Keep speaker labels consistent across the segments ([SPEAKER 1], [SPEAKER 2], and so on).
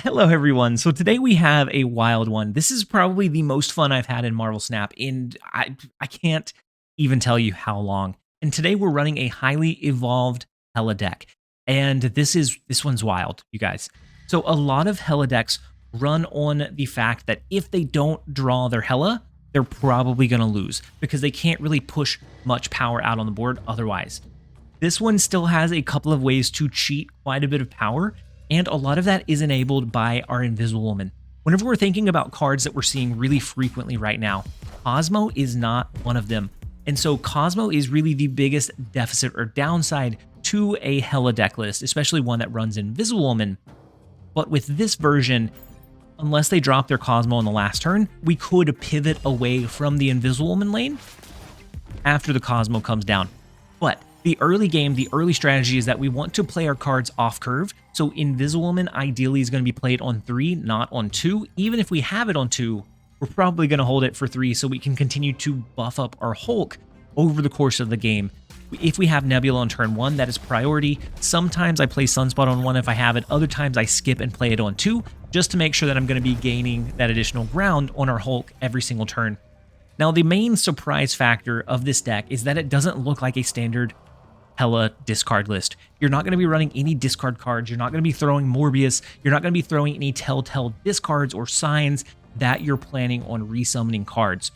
[SPEAKER 1] Hello everyone. So today we have a wild one. This is probably the most fun I've had in Marvel Snap in I can't even tell you how long. And today we're running a highly evolved Hela deck. And this one's wild, you guys. So a lot of Hela decks run on the fact that if they don't draw their Hela, they're probably going to lose because they can't really push much power out on the board otherwise. This one still has a couple of ways to cheat quite a bit of power, and a lot of that is enabled by our Invisible Woman. Whenever we're thinking about cards that we're seeing really frequently right now, Cosmo is not one of them. And so Cosmo is really the biggest deficit or downside to a Hela deck list, especially one that runs Invisible Woman. But with this version, unless they drop their Cosmo on the last turn, we could pivot away from the Invisible Woman lane after the Cosmo comes down. But the early game, the early strategy is that we want to play our cards off curve. So Invisible Woman ideally is going to be played on 3, not on 2. Even if we have it on 2, we're probably going to hold it for 3 so we can continue to buff up our Hulk over the course of the game. If we have Nebula on turn 1, that is priority. Sometimes I play Sunspot on 1 if I have it. Other times I skip and play it on 2 just to make sure that I'm going to be gaining that additional ground on our Hulk every single turn. Now, the main surprise factor of this deck is that it doesn't look like a standard Hela discard list. You're not going to be running any discard cards. You're not going to be throwing Morbius. You're not going to be throwing any telltale discards or signs that you're planning on resummoning cards.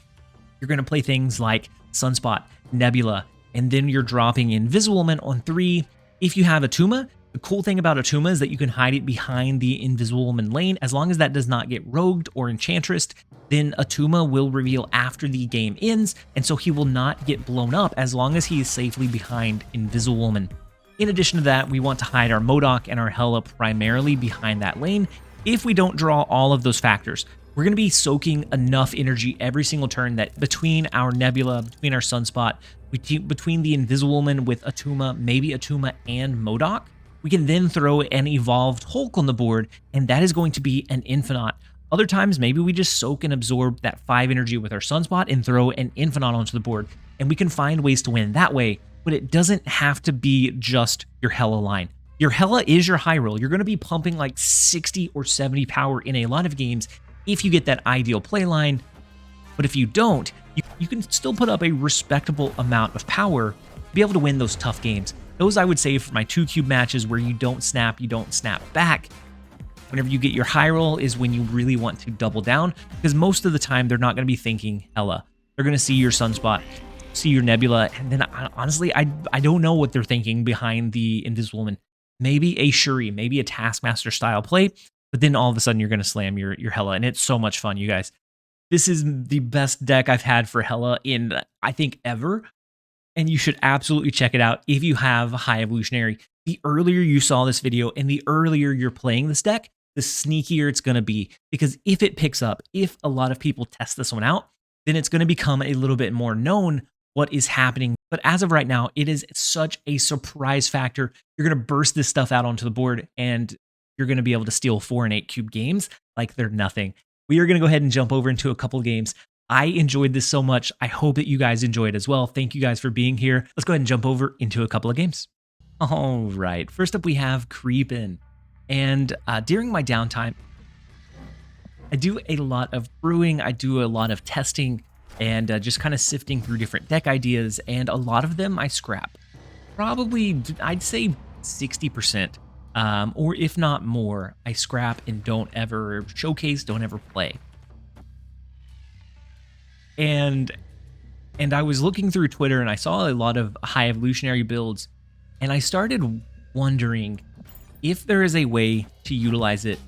[SPEAKER 1] You're going to play things like Sunspot, Nebula, and then you're dropping Invisible Woman on 3. If you have Attuma, the cool thing about Attuma is that you can hide it behind the Invisible Woman lane. As long as that does not get rogued or Enchantress, then Attuma will reveal after the game ends, and so he will not get blown up as long as he is safely behind Invisible Woman. In addition to that, we want to hide our MODOK and our Hela primarily behind that lane. If we don't draw all of those factors, we're going to be soaking enough energy every single turn that between our Nebula, between our Sunspot, between the Invisible Woman with Attuma, maybe Attuma and MODOK, we can then throw an evolved Hulk on the board, and that is going to be an Infinite. Other times, maybe we just soak and absorb that 5 energy with our Sunspot and throw an Infinite onto the board, and we can find ways to win that way, but it doesn't have to be just your Hela line. Your Hela is your high roll. You're going to be pumping like 60 or 70 power in a lot of games if you get that ideal play line, but if you don't, you can still put up a respectable amount of power to be able to win those tough games. Those I would say for my 2-cube matches where you don't snap back. Whenever you get your high roll is when you really want to double down, because most of the time they're not going to be thinking Hela. They're going to see your Sunspot, see your Nebula, and then honestly, I don't know what they're thinking behind the Invisible Woman. Maybe a Shuri, maybe a Taskmaster style play, but then all of a sudden you're going to slam your Hela, and it's so much fun, you guys. This is the best deck I've had for Hela in, I think, ever, and you should absolutely check it out if you have High Evolutionary. The earlier you saw this video and the earlier you're playing this deck, the sneakier it's going to be, because if it picks up, if a lot of people test this one out, then it's going to become a little bit more known what is happening. But as of right now, it is such a surprise factor. You're going to burst this stuff out onto the board and you're going to be able to steal 4 and 8 cube games like they're nothing. We are going to go ahead and jump over into a couple of games. I enjoyed this so much. I hope that you guys enjoyed as well. Thank you guys for being here. Let's go ahead and jump over into a couple of games. All right, first up we have Creepin'. And during my downtime, I do a lot of brewing, I do a lot of testing, and just kind of sifting through different deck ideas, and a lot of them I scrap. Probably, I'd say 60%, or if not more, I scrap and don't ever showcase, don't ever play. And I was looking through Twitter, and I saw a lot of High Evolutionary builds, and I started wondering if there is a way to utilize it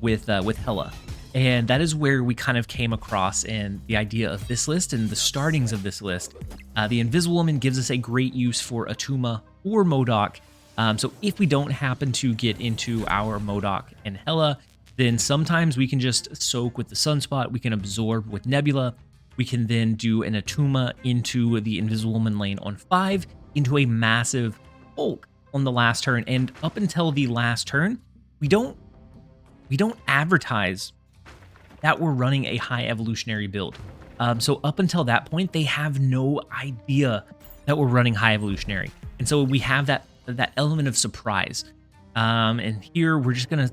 [SPEAKER 1] with Hela. And that is where we kind of came across in the idea of this list and the startings of this list. The Invisible Woman gives us a great use for Attuma or MODOK. So if we don't happen to get into our MODOK and Hela, then sometimes we can just soak with the Sunspot, we can absorb with Nebula, we can then do an Attuma into the Invisible Woman lane on 5, into a massive Hulk on the last turn. And up until the last turn, we don't advertise that we're running a High Evolutionary build. So up until that point, they have no idea that we're running High Evolutionary. And so we have that element of surprise. And here we're just gonna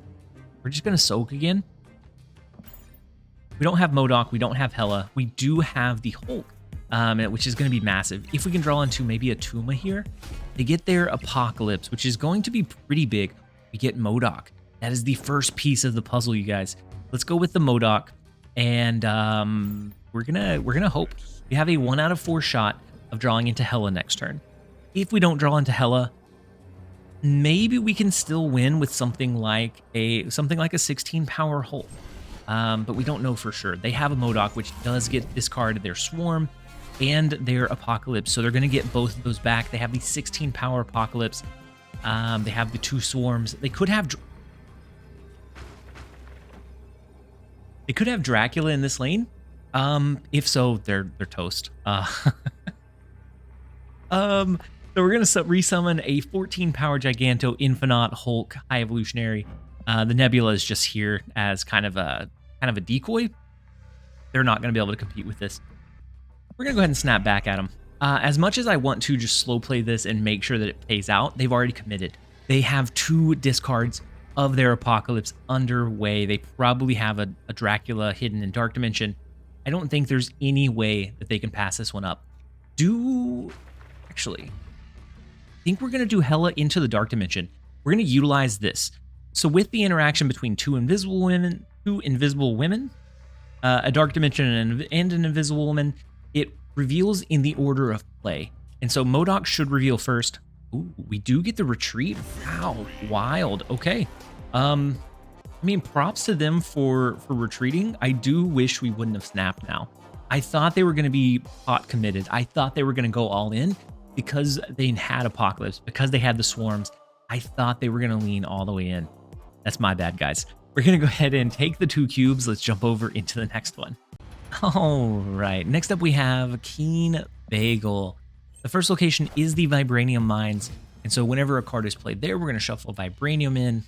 [SPEAKER 1] We're just going to soak again. We don't have MODOK. We don't have Hela. We do have the Hulk, which is going to be massive. If we can draw into maybe a Attuma here, they get their Apocalypse, which is going to be pretty big. We get MODOK. That is the first piece of the puzzle, you guys. Let's go with the MODOK, and we're gonna hope. We have a 1 out of 4 shot of drawing into Hela next turn. If we don't draw into Hela, maybe we can still win with something like a 16 power Hulk. But we don't know for sure. They have a MODOK, which does get discarded their Swarm and their Apocalypse, so they're going to get both of those back. They have the 16 power Apocalypse. They have the 2 Swarms. They could have Dracula in this lane. If so, they're toast. So we're gonna resummon a 14 power Giganto Infinite Hulk High Evolutionary. The Nebula is just here as kind of a decoy. They're not gonna be able to compete with this. We're gonna go ahead and snap back at them. As much as I want to just slow play this and make sure that it pays out, they've already committed. They have 2 discards of their Apocalypse underway. They probably have a Dracula hidden in Dark Dimension. I don't think there's any way that they can pass this one up. Actually, I think we're going to do Hela into the Dark Dimension. We're going to utilize this. So with the interaction between two invisible women, a Dark Dimension and an Invisible Woman, it reveals in the order of play. And so MODOK should reveal first. Ooh, we do get the retreat. Wow, wild. Okay. I mean, props to them for retreating. I do wish we wouldn't have snapped now. I thought they were going to be pot committed. I thought they were going to go all in because they had Apocalypse, because they had the Swarms. I thought they were going to lean all the way in. That's my bad, guys. We're going to go ahead and take the 2 cubes. Let's jump over into the next one. All right. Next up, we have Keen Bagel. The first location is the Vibranium Mines. And so whenever a card is played there, we're going to shuffle Vibranium in.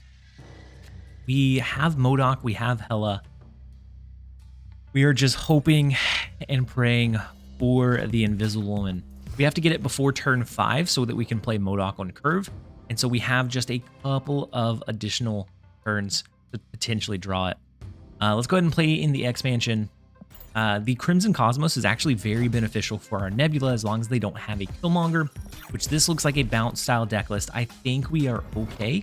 [SPEAKER 1] We have MODOK. We have Hela. We are just hoping and praying for the Invisible Woman. We have to get it before turn 5 so that we can play MODOK on curve. And so we have just a couple of additional turns to potentially draw it. Let's go ahead and play in the expansion. The Crimson Cosmos is actually very beneficial for our Nebula as long as they don't have a Killmonger, which this looks like a bounce style deck list. I think we are okay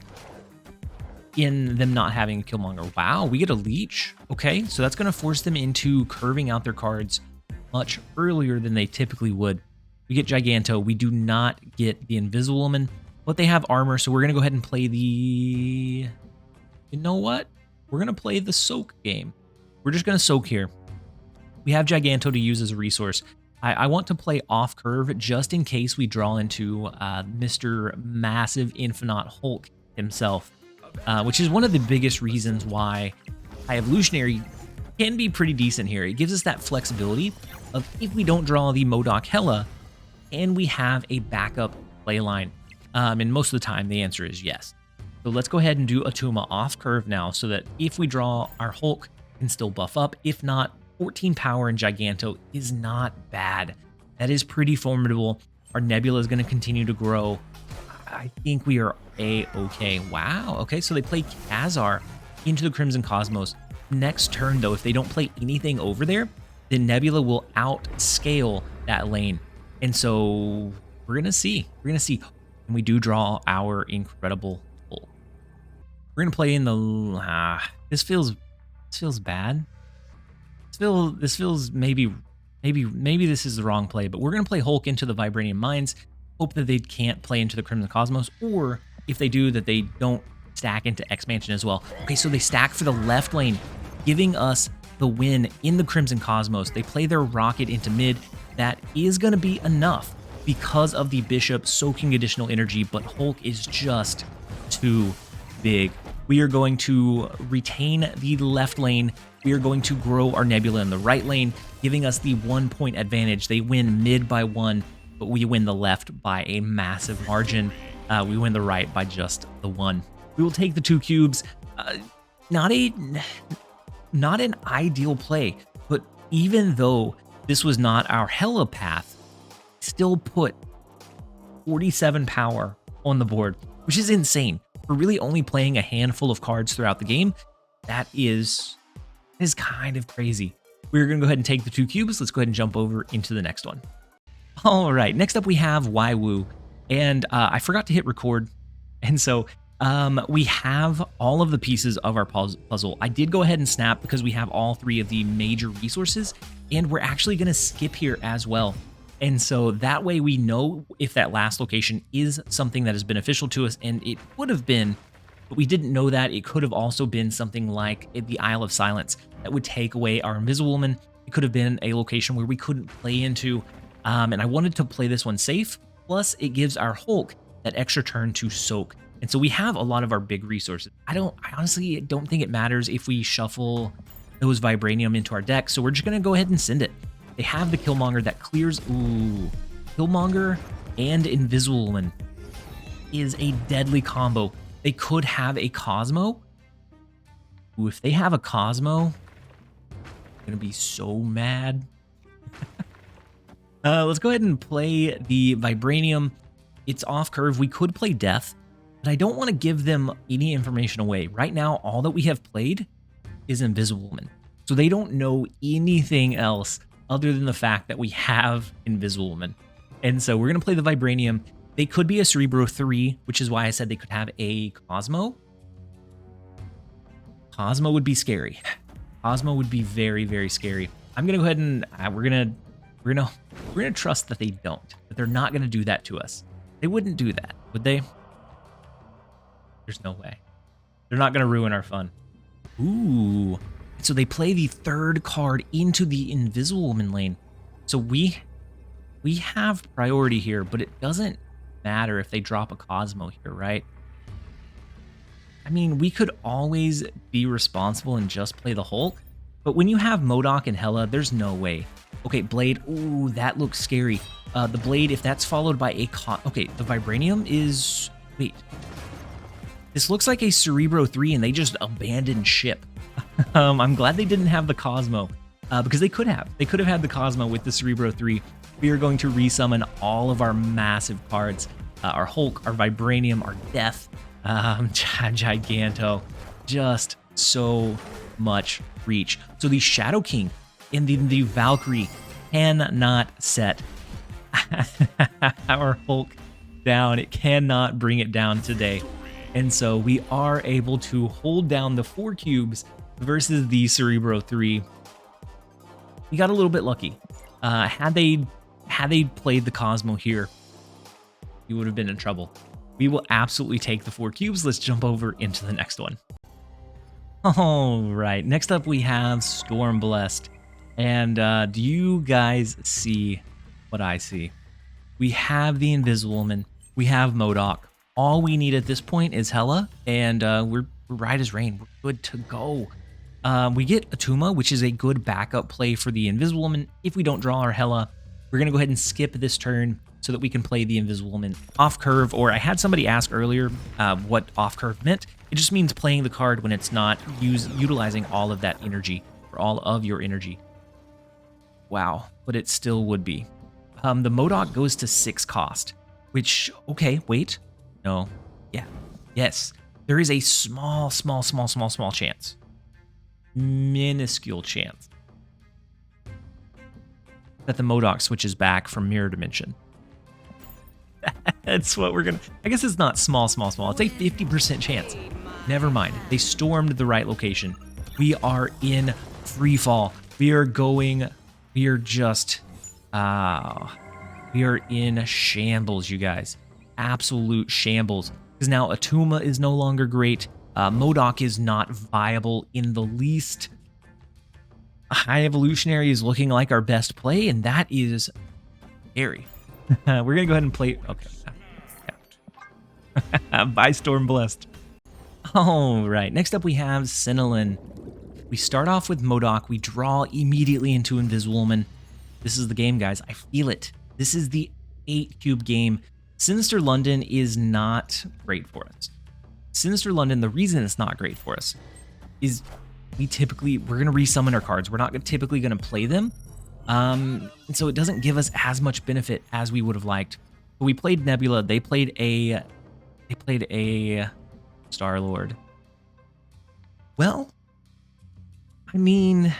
[SPEAKER 1] in them not having a Killmonger. Wow, we get a Leech. Okay, so that's going to force them into curving out their cards much earlier than they typically would. We get Giganto. We do not get the Invisible Woman, but they have armor, so we're going to go ahead and play the... You know what? We're going to play the Soak game. We're just going to Soak here. We have Giganto to use as a resource. I want to play off curve just in case we draw into Mr. Massive Infinite Hulk himself, which is one of the biggest reasons why Evolutionary can be pretty decent here. It gives us that flexibility of if we don't draw the MODOK Hela, and we have a backup play line. And most of the time, the answer is yes. So let's go ahead and do Attuma off curve now so that if we draw, our Hulk can still buff up. If not, 14 power and Giganto is not bad. That is pretty formidable. Our Nebula is going to continue to grow. I think we are A-okay. Wow. Okay, so they play Khazar into the Crimson Cosmos. Next turn, though, if they don't play anything over there, then Nebula will outscale that lane. And so we're going to see. We're going to see. And we do draw our incredible Hulk. We're going to play in the... This feels bad. This feels maybe this is the wrong play, but we're going to play Hulk into the Vibranium Mines, hope that they can't play into the Crimson Cosmos, or if they do, that they don't stack into Expansion as well. Okay, so they stack for the left lane, giving us the win in the Crimson Cosmos. They play their Rocket into mid. That is going to be enough because of the Bishop soaking additional energy, but Hulk is just too big. We are going to retain the left lane. We are going to grow our Nebula in the right lane, giving us the 1-point advantage. They win mid by 1, but we win the left by a massive margin. We win the right by just the 1. We will take the 2 cubes. Not an ideal play, but even though this was not our Hela path, still put 47 power on the board, which is insane. We're really only playing a handful of cards throughout the game. That is kind of crazy. We're going to go ahead and take the 2 cubes. Let's go ahead and jump over into the next one. All right, next up we have Waiwu, and I forgot to hit record, and so we have all of the pieces of our puzzle. I did go ahead and snap because we have all 3 of the major resources, and we're actually going to skip here as well. And so that way we know if that last location is something that is beneficial to us, and it would have been, but we didn't know that. It could have also been something like the Isle of Silence that would take away our Invisible Woman. It could have been a location where we couldn't play into, and I wanted to play this one safe. Plus, it gives our Hulk that extra turn to soak. And so we have a lot of our big resources. I honestly don't think it matters if we shuffle those Vibranium into our deck. So we're just going to go ahead and send it. They have the Killmonger that clears. Ooh, Killmonger and Invisible Woman is a deadly combo. They could have a Cosmo. Ooh, if they have a Cosmo, I'm going to be so mad. Let's go ahead and play the Vibranium. It's off curve. We could play Death, but I don't want to give them any information away. Right now, all that we have played is Invisible Woman. So they don't know anything else other than the fact that we have Invisible Woman. And so we're going to play the Vibranium. They could be a Cerebro 3, which is why I said they could have a Cosmo. Cosmo would be scary. Cosmo would be very, very scary. I'm going to go ahead and we're gonna trust that they don't, that they're not gonna do that to us. They wouldn't do that, would they? There's no way. They're not gonna ruin our fun. Ooh. So they play the 3rd card into the Invisible Woman lane. So we have priority here, but it doesn't matter if they drop a Cosmo here, right? I mean, we could always be responsible and just play the Hulk, but when you have MODOK and Hela, there's no way. Okay, Blade. Ooh, that looks scary. The Blade, if that's followed by a... Okay, the Vibranium is... Wait. This looks like a Cerebro 3, and they just abandoned ship. I'm glad they didn't have the Cosmo, because they could have. They could have had the Cosmo with the Cerebro 3. We are going to resummon all of our massive cards. Our Hulk, our Vibranium, our Death, Giganto. Just so much reach. So the Shadow King and the Valkyrie cannot set our Hulk down. It cannot bring it down today. And so we are able to hold down the 4 cubes versus the Cerebro 3. We got a little bit lucky. Had they played the Cosmo here, we would have been in trouble. We will absolutely take the 4 cubes. Let's jump over into the next one. All right, next up we have Storm Blessed. And do you guys see what I see? We have the Invisible Woman. We have MODOK. All we need at this point is Hela, and we're right as rain. We're good to go. We get Attuma, which is a good backup play for the Invisible Woman. If we don't draw our Hela, we're going to go ahead and skip this turn so that we can play the Invisible Woman off curve. Or I had somebody ask earlier what off curve meant. It just means playing the card when it's not utilizing all of that energy, or all of your energy. Wow, but it still would be. The MODOK goes to 6 cost, which, okay, wait. No, yeah, yes. There is a small chance. Minuscule chance that the MODOK switches back from Mirror Dimension. That's what we're gonna... I guess it's not small. It's a 50% chance. Never mind. They stormed the right location. We are in free fall. We are just... we are in shambles, you guys. Absolute shambles. Because now Attuma is no longer great. MODOK is not viable in the least. High Evolutionary is looking like our best play, and that is scary. We're going to go ahead and play... Okay. Bye, Storm Blessed. All right. Next up, we have Sinilin. We start off with MODOK. We draw immediately into Invisible Woman. This is the game, guys. I feel it. This is the 8-cube game. Sinister London is not great for us. Sinister London, the reason it's not great for us is we're going to resummon our cards. We're not typically going to play them. And so it doesn't give us as much benefit as we would have liked. But we played Nebula. They played a Star-Lord. Well, I mean,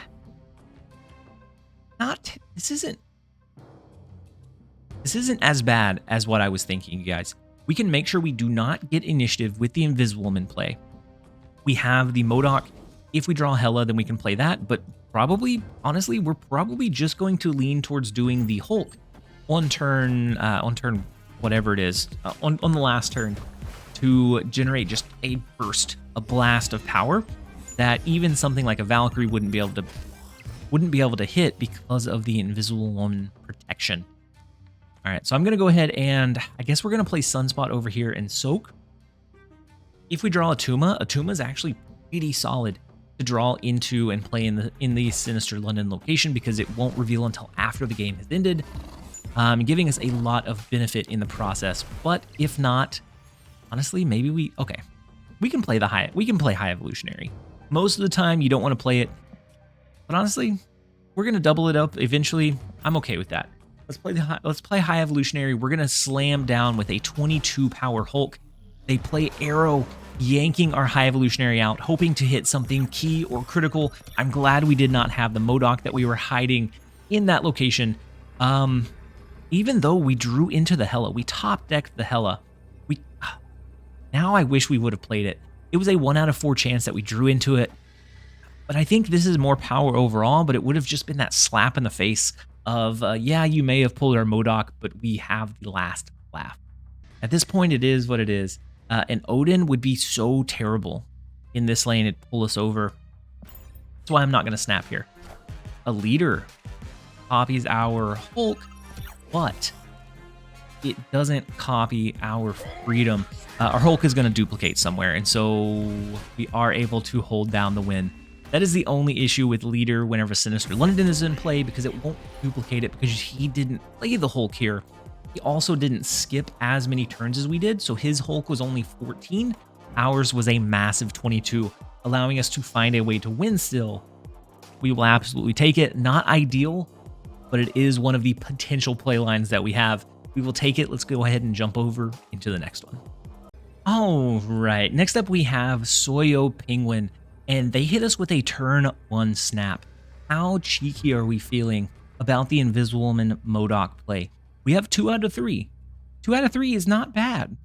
[SPEAKER 1] not, this isn't as bad as what I was thinking, you guys. We can make sure we do not get initiative with the Invisiwoman play. We have the Modok. If we draw Hela, then we can play that, but probably, honestly, we're probably just going to lean towards doing the Hulk on turn, whatever it is, on the last turn, to generate just a burst, a blast of power that even something like a Valkyrie wouldn't be able to hit because of the Invisiwoman protection. All right, so I'm gonna go ahead and I guess we're gonna play Sunspot over here and Soak. If we draw Attuma is actually pretty solid to draw into and play in the Sinister London location because it won't reveal until after the game has ended, giving us a lot of benefit in the process. But if not, honestly, maybe we can play High Evolutionary. Most of the time, you don't want to play it, but honestly, we're gonna double it up eventually. I'm okay with that. Let's play High Evolutionary. We're gonna slam down with a 22 power Hulk. They play Arrow, yanking our High Evolutionary out, hoping to hit something key or critical. I'm glad we did not have the Modok that we were hiding in that location. Even though we drew into the Hela, we top decked the Hela. Now I wish we would have played it. It was a 1 out of 4 chance that we drew into it. But I think this is more power overall, but it would have just been that slap in the face of, yeah, you may have pulled our Modok, but we have the last laugh. At this point, it is what it is. And Odin would be so terrible in this lane. It'd pull us over. That's why I'm not going to snap here. A leader copies our Hulk, but it doesn't copy our freedom. Our Hulk is going to duplicate somewhere, and so we are able to hold down the win. That is the only issue with leader whenever Sinister London is in play, because it won't duplicate it because he didn't play the Hulk here. He also didn't skip as many turns as we did, so his Hulk was only 14. Ours was a massive 22, allowing us to find a way to win still. We will absolutely take it. Not ideal, but it is one of the potential play lines that we have. We will take it. Let's go ahead and jump over into the next one. All right, next up we have Soyo Penguin, and they hit us with a turn 1 snap. How cheeky are we feeling about the Invisiwoman Modok play? We have 2 out of 3. 2 out of 3 is not bad.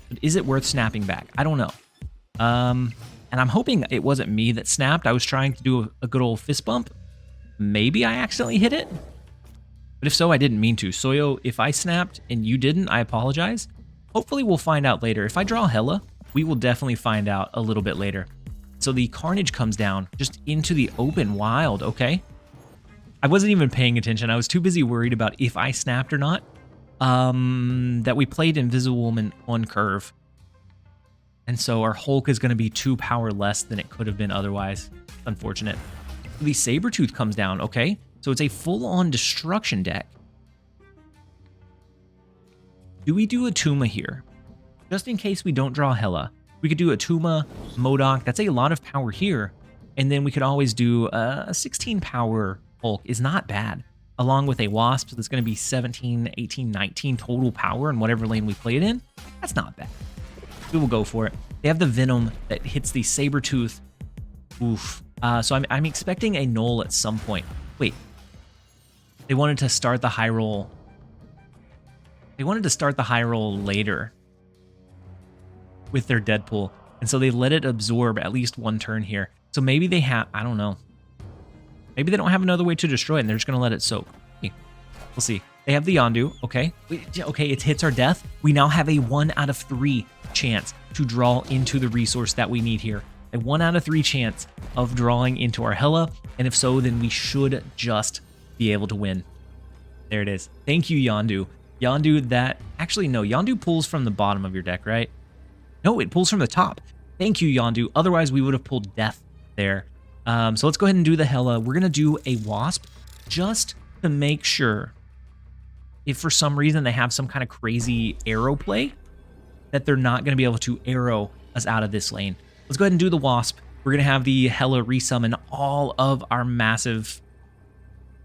[SPEAKER 1] But is it worth snapping back? I don't know. And I'm hoping it wasn't me that snapped. I was trying to do a good old fist bump. Maybe I accidentally hit it. But if so, I didn't mean to. Soyo, if I snapped and you didn't, I apologize. Hopefully we'll find out later. If I draw Hela, we will definitely find out a little bit later. So the Carnage comes down just into the open wild, okay? I wasn't even paying attention. I was too busy worried about if I snapped or not. That we played Invisiwoman on curve. And so our Hulk is going to be 2 power less than it could have been otherwise. Unfortunate. The Sabretooth comes down, okay? So it's a full-on destruction deck. Do we do Attuma here? Just in case we don't draw Hela. We could do Attuma, Modok. That's a lot of power here. And then we could always do a 16 power Hulk is not bad. Along with a Wasp that's going to be 17, 18, 19 total power in whatever lane we play it in. That's not bad. We will go for it. They have the Venom that hits the Sabretooth. Oof. So I'm expecting a null at some point. Wait. They wanted to start the high roll. They wanted to start the high roll later with their Deadpool. And so they let it absorb at least 1 turn here. So maybe they have, I don't know. Maybe they don't have another way to destroy it and they're just going to let it soak. Okay. We'll see. They have the Yondu. Okay. Okay, it hits our death. We now have a 1 out of 3 chance to draw into the resource that we need here. A 1 out of 3 chance of drawing into our Hela. And if so, then we should just be able to win. There it is. Thank you, Yondu. Yondu that... Actually, no. Yondu pulls from the bottom of your deck, right? No, it pulls from the top. Thank you, Yondu. Otherwise, we would have pulled death there. So let's go ahead and do the Hela. We're going to do a Wasp just to make sure if for some reason they have some kind of crazy arrow play that they're not going to be able to arrow us out of this lane. Let's go ahead and do the Wasp. We're going to have the Hela resummon all of our massive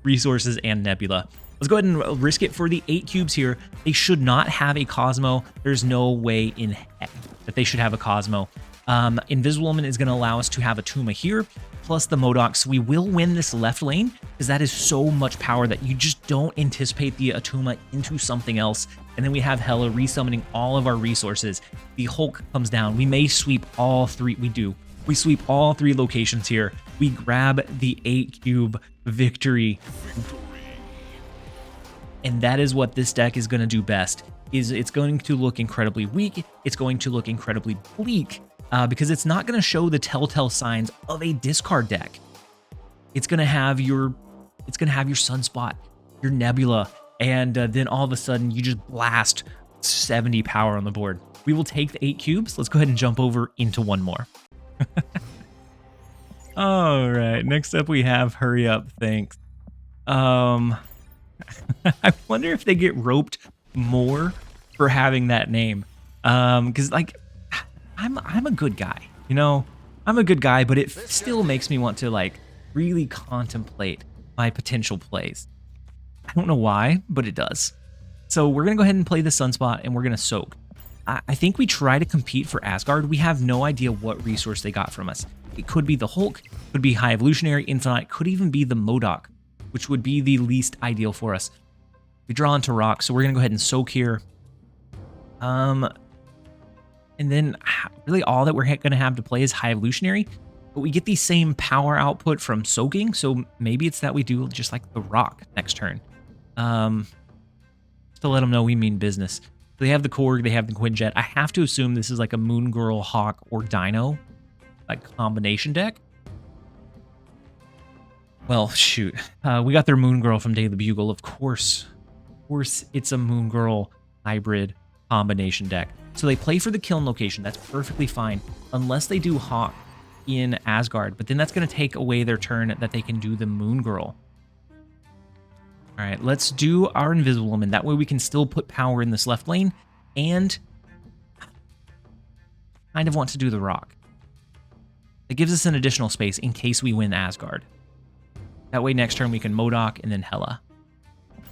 [SPEAKER 1] resources and Nebula. Let's go ahead and risk it for the 8 cubes here. They should not have a Cosmo. There's no way in heck that they should have a Cosmo. Invisible Woman is going to allow us to have attuma here, plus the Modok. So we will win this left lane because that is so much power that you just don't anticipate the attuma into something else. And then we have Hela resummoning all of our resources. The Hulk comes down. We may sweep all three. We do. We sweep all three locations here. We grab the 8-cube victory. And that is what this deck is going to do best. It's going to look incredibly weak. It's going to look incredibly bleak because it's not going to show the telltale signs of a discard deck. It's going to have your sunspot, your nebula, and then all of a sudden you just blast 70 power on the board. We will take the 8 cubes. Let's go ahead and jump over into one more. All right, next up we have Hurry Up, thanks. I wonder if they get roped more for having that name. Because like I'm a good guy, you know? I'm a good guy, but it still makes me want to like really contemplate my potential plays. I don't know why, but it does. So we're gonna go ahead and play the Sunspot and we're gonna soak. I think we try to compete for Asgard. We have no idea what resource they got from us. It could be the Hulk, could be High Evolutionary, Infinite, could even be the Modok, which would be the least ideal for us. We draw into rock, so we're gonna go ahead and soak here. And then really all that we're gonna have to play is High Evolutionary, but we get the same power output from soaking, so maybe it's that we do just like the rock next turn. Just to let them know we mean business. So they have the Korg, they have the Quinjet. I have to assume this is like a Moon Girl, Hawk, or Dino like combination deck. Well, shoot. We got their Moon Girl from Daily Bugle. Of course it's a Moon Girl hybrid combination deck. So they play for the kiln location. That's perfectly fine. Unless they do Hawk in Asgard. But then that's going to take away their turn that they can do the Moon Girl. All right, let's do our Invisible Woman. That way we can still put power in this left lane. And kind of want to do the rock. It gives us an additional space in case we win Asgard. That way next turn we can Modok and then Hela.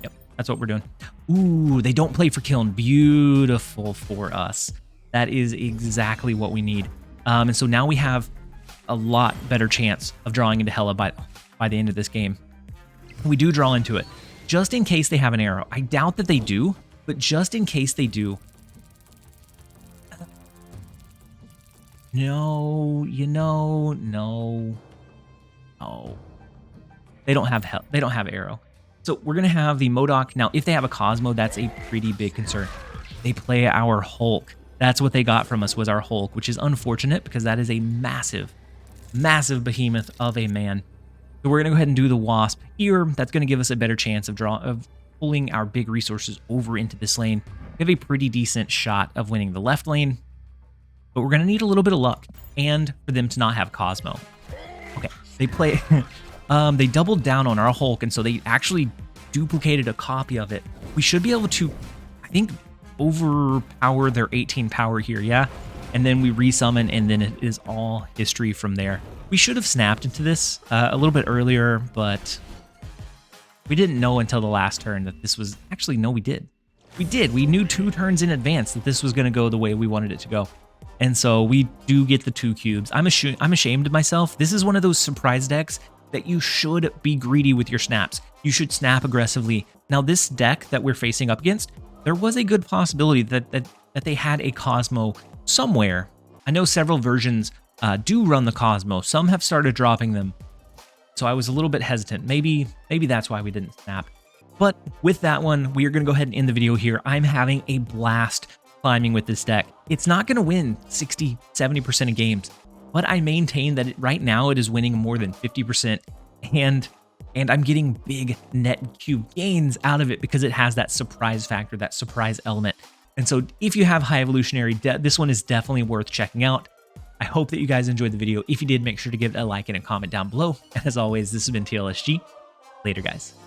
[SPEAKER 1] Yep, that's what we're doing. Ooh, they don't play for Kiln. Beautiful for us. That is exactly what we need. And so now we have a lot better chance of drawing into Hela by the end of this game. We do draw into it. Just in case they have an arrow. I doubt that they do, but just in case they do. No, no. They don't have arrow. So we're gonna have the Modok. Now, if they have a Cosmo, that's a pretty big concern. They play our Hulk. That's what they got from us, was our Hulk, which is unfortunate because that is a massive, massive behemoth of a man. So we're gonna go ahead and do the Wasp here. That's gonna give us a better chance of pulling our big resources over into this lane. We have a pretty decent shot of winning the left lane, but we're gonna need a little bit of luck and for them to not have Cosmo. Okay, they play. They doubled down on our Hulk, and so they actually duplicated a copy of it. We should be able to, I think, overpower their 18 power here, yeah? And then we resummon, and then it is all history from there. We should have snapped into this a little bit earlier, but we didn't know until the last turn that this was... Actually, no, we did. We did. We knew 2 turns in advance that this was going to go the way we wanted it to go. And so we do get the 2 cubes. I'm ashamed of myself. This is one of those surprise decks that you should be greedy with your snaps. You should snap aggressively. Now, this deck that we're facing up against, there was a good possibility that they had a Cosmo somewhere. I know several versions do run the Cosmo. Some have started dropping them. So I was a little bit hesitant. Maybe that's why we didn't snap. But with that one, we are going to go ahead and end the video here. I'm having a blast climbing with this deck. It's not going to win 60, 70% of games, but I maintain that right now it is winning more than 50%, and I'm getting big net cube gains out of it because it has that surprise factor, that surprise element. And so if you have High Evolutionary, this one is definitely worth checking out. I hope that you guys enjoyed the video. If you did, make sure to give it a like and a comment down below. And as always, this has been TLSG. Later, guys.